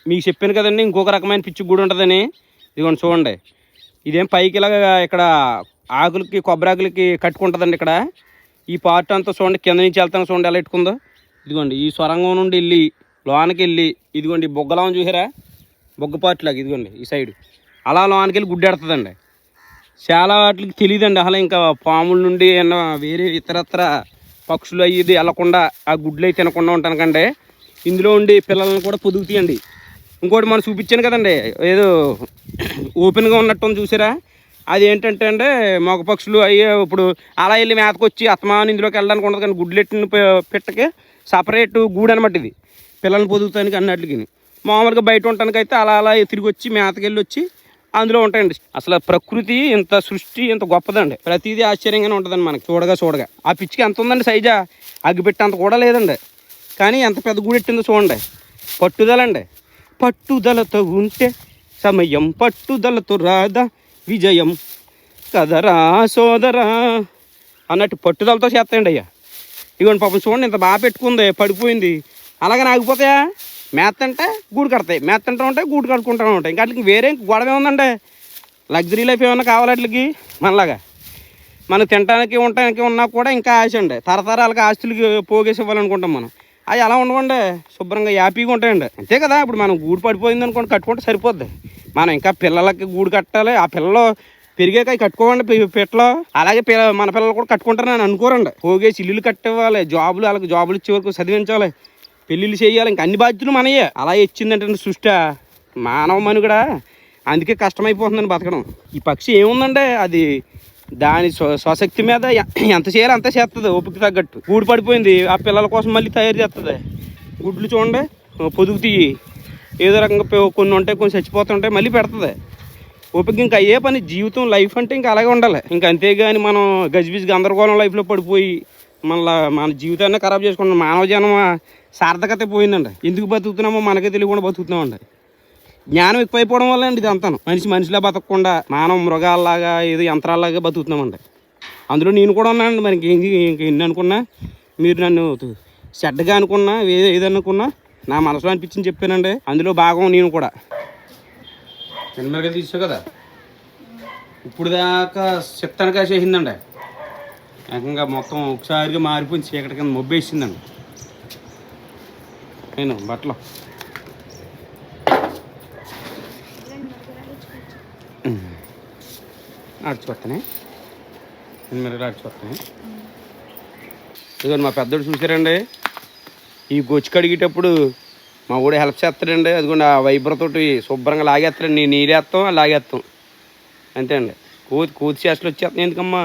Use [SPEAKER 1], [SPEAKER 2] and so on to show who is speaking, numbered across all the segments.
[SPEAKER 1] మీకు చెప్పాను కదండి ఇంకొక రకమైన పిచ్చి గూడు ఉంటుందని. ఇదిగోండి చూడండి, ఇదేం పైకి ఇలాగా ఇక్కడ ఆకులకి కొబ్బరి ఆకులకి కట్టుకుంటుందండి. ఇక్కడ ఈ పార్ట్ అంతా చూడండి, కింద నుంచి వెళ్తాను చూడండి ఎలా పెట్టుకుందో. ఇదిగోండి ఈ సొరంగం నుండి వెళ్ళి లోనకి వెళ్ళి ఇదిగోండి బొగ్గలాగా చూసారా, బొగ్గ పార్ట్లాగా ఇదిగోండి ఈ సైడ్ అలా లోనకి వెళ్ళి గుడ్డెడుతుందండి. చాలా వాటికి తెలియదండి అసలు. ఇంకా పాముల నుండి వేరే ఇతరత్ర పక్షులు అయ్యేది వెళ్ళకుండా ఆ గుడ్లు అయి తినకుండా ఉంటానుకంటే ఇందులో ఉండి పిల్లలను కూడా పొదుగుతాయండి. ఇంకోటి మనం చూపించాను కదండి ఏదో ఓపెన్గా ఉన్నట్టు చూసారా, అది ఏంటంటే అండి మగ పక్షులు అయ్యే ఇప్పుడు అలా వెళ్ళి మేతకొచ్చి అత్తమాని ఇందులోకి వెళ్ళడానికి ఉండదు. కానీ గుడ్లెట్టిన పెట్టకి సపరేట్ గూడు అనమాట ఇది, పిల్లల్ని పొదుగుతానికి అన్నట్లకి. మామూలుగా బయట ఉండటానికి అయితే అలా అలా తిరిగి వచ్చి మేతకెళ్ళి వచ్చి అందులో ఉంటాయండి. అసలు ప్రకృతి ఇంత సృష్టి ఇంత గొప్పదండి, ప్రతిదీ ఆశ్చర్యంగానే ఉంటుందండి మనకి చూడగా. ఆ పిచ్చికి ఎంత ఉందండి సైజా, అగ్గిపెట్టి అంత కూడా లేదండి, కానీ ఎంత పెద్ద గూడెట్టిందో చూడండి. పట్టుదలండి, పట్టుదలతో ఉంటే సమయం పట్టుదలతో రాదా విజయం కదరా సోదరా అన్నట్టు పట్టుదలతో చేస్తాయండి అయ్యా. ఇవ్వండి పాపం చూడండి ఇంత బాగా పెట్టుకుంది, పడిపోయింది. అలాగని ఆగిపోతాయా, మేతంటే గూడు కడతాయి, మేతంటూ ఉంటాయి గూడు కట్టుకుంటూ ఉంటాయి. ఇంకా వాటికి వేరే గొడవ ఏముందండి, లగ్జరీ లైఫ్ ఏమన్నా కావాలి వాటికి మనలాగా. మనకు తినడానికి ఉండటానికి ఉన్నా కూడా ఇంకా ఆశ అండి, తరతరాలకు ఆస్తులకి పోగేసి ఇవ్వాలనుకుంటాం మనం. అవి అలా ఉండవండి, శుభ్రంగా హ్యాపీగా ఉంటాయండి. అంతే కదా, ఇప్పుడు మనం గూడు పడిపోయింది అనుకోండి కట్టుకుంటే సరిపోద్ది. మనం ఇంకా పిల్లలకి గూడు కట్టాలి, ఆ పిల్లలు పెరిగాక కట్టుకోవండి పిట్టలో. అలాగే మన పిల్లలు కూడా కట్టుకుంటారని అని అనుకోరండి. పోగేసి ఇల్లులు కట్టివ్వాలి, జాబులు వాళ్ళకి జాబులు ఇచ్చే వరకు చదివించాలి, పెళ్ళిళ్ళు చేయాలి, ఇంకా అన్ని బాధ్యతలు మనయే. అలా ఇచ్చిందంటే సృష్టి మానవ మనుగడ, అందుకే కష్టమైపోతుందని బతకడం. ఈ పక్షి ఏముందండి, అది దాని స్వశక్తి మీద ఎంత చేయాలి అంత చేస్తుంది ఓపిక తగ్గట్టు. గూడు పడిపోయింది ఆ పిల్లల కోసం మళ్ళీ తయారు చేస్తుంది. గుడ్లు చూడండి పొదుగుతాయి, ఏదో రకంగా కొన్ని ఉంటాయి, కొన్ని చచ్చిపోతుంటాయి, మళ్ళీ పెడుతుంది ఓపిక. ఇంకా అయ్యే పని జీవితం, లైఫ్ అంటే ఇంకా అలాగే ఉండాలి. ఇంకా అంతేగాని మనం గజిబిజి గందరగోళం లైఫ్లో పడిపోయి మన జీవితాన్ని ఖరాబ్ చేసుకుంటున్నాం. మానవ జన్మ సార్థకత పోయిందండి, ఎందుకు బతుకుతున్నామో మనకే తెలియకుండా బతుకుతున్నామండి. జ్ఞానం ఎక్కువైపోవడం వల్ల అండి ఇది అంతాను. మనిషిలా బతకకుండా మానవ మృగాల్లాగా ఏదో యంత్రాల్లాగా బతుకుతున్నామండి. అందులో నేను కూడా ఉన్నానండి. మరి ఎన్ని అనుకున్నా, మీరు నన్ను చెడ్డగా అనుకున్నా ఏదనుకున్నా నా మనసులో అనిపించింది చెప్పానండి, అందులో భాగం నేను కూడా. చిన్నగా తీసావు కదా, ఇప్పుడు దాకా చెత్తనగా చేసిందండి, ఏకంగా మొత్తం ఒకసారిగా మారిపోయింది, చీకటి కింద మొబ్బేసిందండి. నేను బట్టలు ఆడిచిపోతానే, మీరు ఆడిచిపోతానే. ఇదిగో మా పెద్దోడు చూసారండి, ఈ గొచ్చి కడిగేటప్పుడు మా ఊడే హెల్ప్ చేస్తాడండి. అదిగోండి ఆ వైబ్రతోటి శుభ్రంగా లాగేస్తాడండి, నీరేస్తాం లాగేస్తాం అంతే అండి. కోతి చేష్టలు వచ్చేస్తాయి ఎందుకమ్మా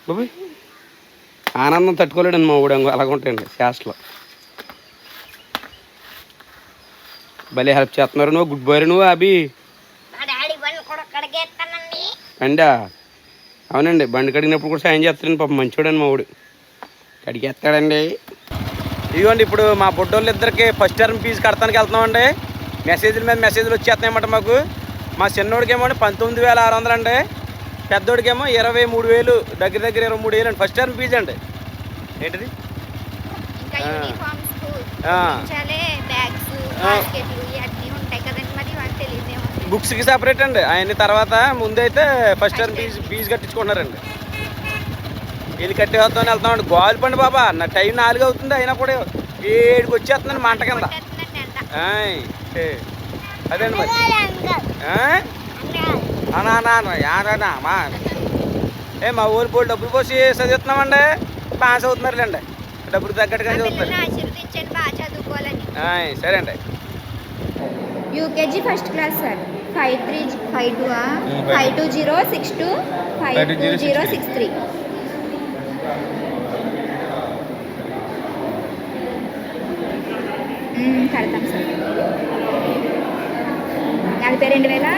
[SPEAKER 1] బాబాయ్, ఆనందం తట్టుకోలేడండి మా ఊడు అలాగుంటాయండి చేష్టలు. భలే హెల్ప్ చేస్తున్నారు, నువ్వు గుడ్ బాయ్ నువ్వు అభి. బండా అవునండి, బండి కడిగినప్పుడు కూడా సాయం చేస్తాడండి పాపం, మంచోడండి మా ఊడు, కడిగేస్తాడండి. ఇదిగోండి ఇప్పుడు మా బుడ్డోళ్ళు ఇద్దరికి ఫస్ట్ టర్మ్ ఫీజు కడతానికి వెళ్తున్నామండి. మెసేజ్ల మీద మెసేజ్లు వచ్చేస్తున్నాయన్నమాట మాకు. మా చిన్నోడికేమో 19,600 అండి, పెద్దోడికేమో 23,000, దగ్గర 23,000 అండి ఫస్ట్ టర్మ్ ఫీజు అండి. ఏంటిది బుక్స్కి సపరేట్ అండి ఆయన. తర్వాత ముందైతే ఫస్ట్ టర్మ్ ఫీజు కట్టించుకుంటున్నారండి. వీళ్ళు కట్టి వద్దామని వెళ్తామండి. గోలు పండి బాబా, నా టైం 4 అవుతుంది అయినా కూడా 7కి వచ్చేస్తుందండి మంట కింద. అదేండి మరి మా మా ఊరి పోయి డబ్బులు పోసి చదువుతున్నామండి, పాస్ అవుతున్నారులేండి, డబ్బులు తగ్గట్టుగా చదువుతారు. సరే అండి.
[SPEAKER 2] UKG first class sir, 53525206252063. కడతాం సార్. 42,000.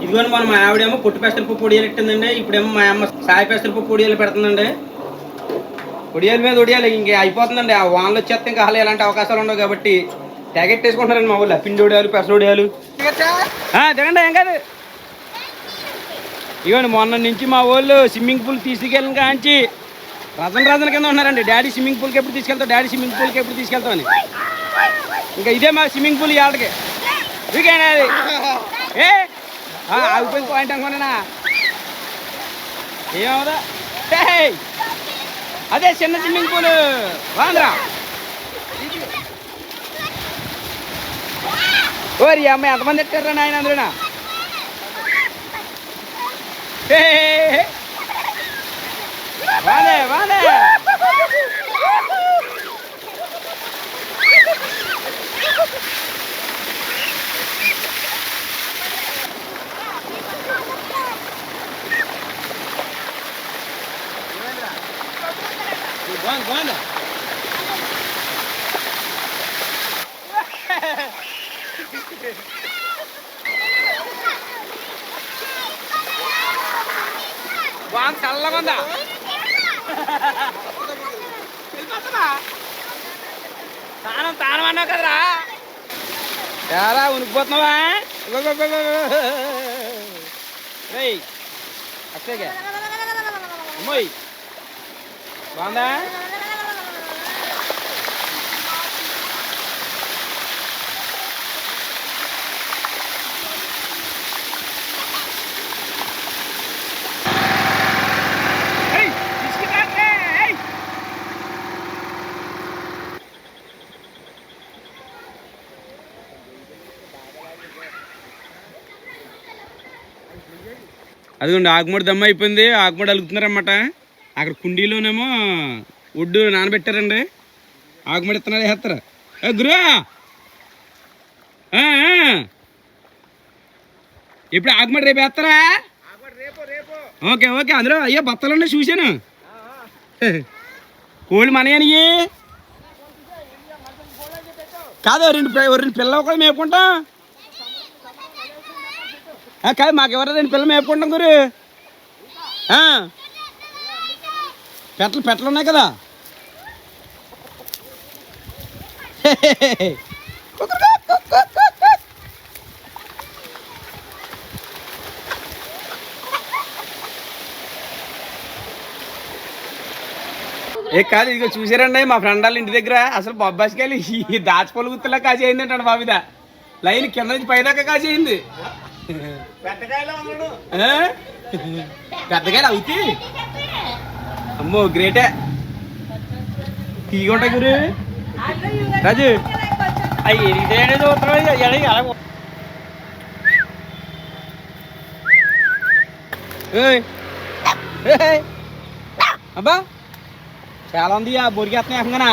[SPEAKER 1] ఇదిగోండి మన మా ఆవిడేమో పొట్టు పెసరపప్పు పొడియాలు పెట్టిందండి, ఇప్పుడేమో మా అమ్మ సాయి పెసరపప్పు పొడియాలు పెడుతుందండి. ఒడియాల మీద ఒడియాలి ఇంకా అయిపోతుందండి, ఆ వానలు వచ్చేస్తే ఇంకా అసలు ఎలాంటి అవకాశాలు ఉండవు కాబట్టి తెగెట్టేసుకుంటున్నారండి మా ఊళ్ళో పిండి ఒడియాలు పెసర ఒడియాలు. తినండి ఏం కాదు. ఇవ్వండి మొన్న నుంచి మా వాళ్ళు స్విమ్మింగ్ పూల్ తీసుకెళ్ళిన కాంచి రజన కింద ఉన్నారండి. డాడీ స్విమ్మింగ్ పూల్కి ఎప్పుడు తీసుకెళ్తావు, డాడీ స్విమ్మింగ్ పూల్కి ఎప్పుడు తీసుకెళ్తామని. ఇంకా ఇదే మా స్విమ్మింగ్ పూల్ ఈ ఆటకి వీకెండ్ అది ఏ ఆగిపోయింది పాయింట్ అనుకున్నా ఏమవుదా అదే చిన్న స్విమ్మింగ్ పూల్ బాగుందిరా ఓరి అమ్మాయి ఎంతమంది ఎట్టారా నాయన అందులోనా బానే బానే బాగుంది బాగా చల్లగా ఉందా తానం తానం అన్నావు కదరా ఎలా ఉనికిపోతున్నావా అక్షయగా అమ్మాయి బాగుందా అదిగోండి ఆకుమూడి దమ్మ అయిపోయింది ఆకుమూడి అలుగుతున్నారన్నమాట అక్కడ కుండీలోనేమో ఒడ్డు నానబెట్టారండి ఆకుమూడి ఇస్తున్నారు వేస్తారు గురు ఇప్పుడు ఆకుమూడి రేపు వేస్తారా ఓకే ఓకే అందులో అయ్యో బత్తలు చూశాను కోళ్ళు మనయనివి కాదు రెండు పిల్లలు కూడా మేపుకుంటాం కాదు మాకు ఎవరో రెండు పిల్లలు మేపుకుంటాం గురు పెట్టలు ఉన్నాయి కదా ఏ కాదు ఇదిగో చూసారండి మా ఫ్రెండ్ వాళ్ళ ఇంటి దగ్గర అసలు బొబ్బాసికాయలు ఈ దాచిపొలు గుర్తులా కాజేయింది అంటాడు మా మీద లైన్ కింద నుంచి పైదాకా కాజేయింది పెద్దకాయలు అవుతాయి అమ్మో గ్రేటే తీగ ఉంటాయి గురు రాజు అబ్బా చాలా ఉంది ఆ బొరిగేస్తున్నాయి ఏకంగానా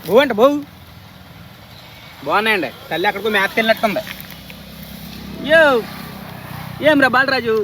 [SPEAKER 1] బో అంట బో బాగున్నాయండి తల్లి అక్కడికి మేతకి వెళ్ళినట్టుంది ఏం రా బాలరాజు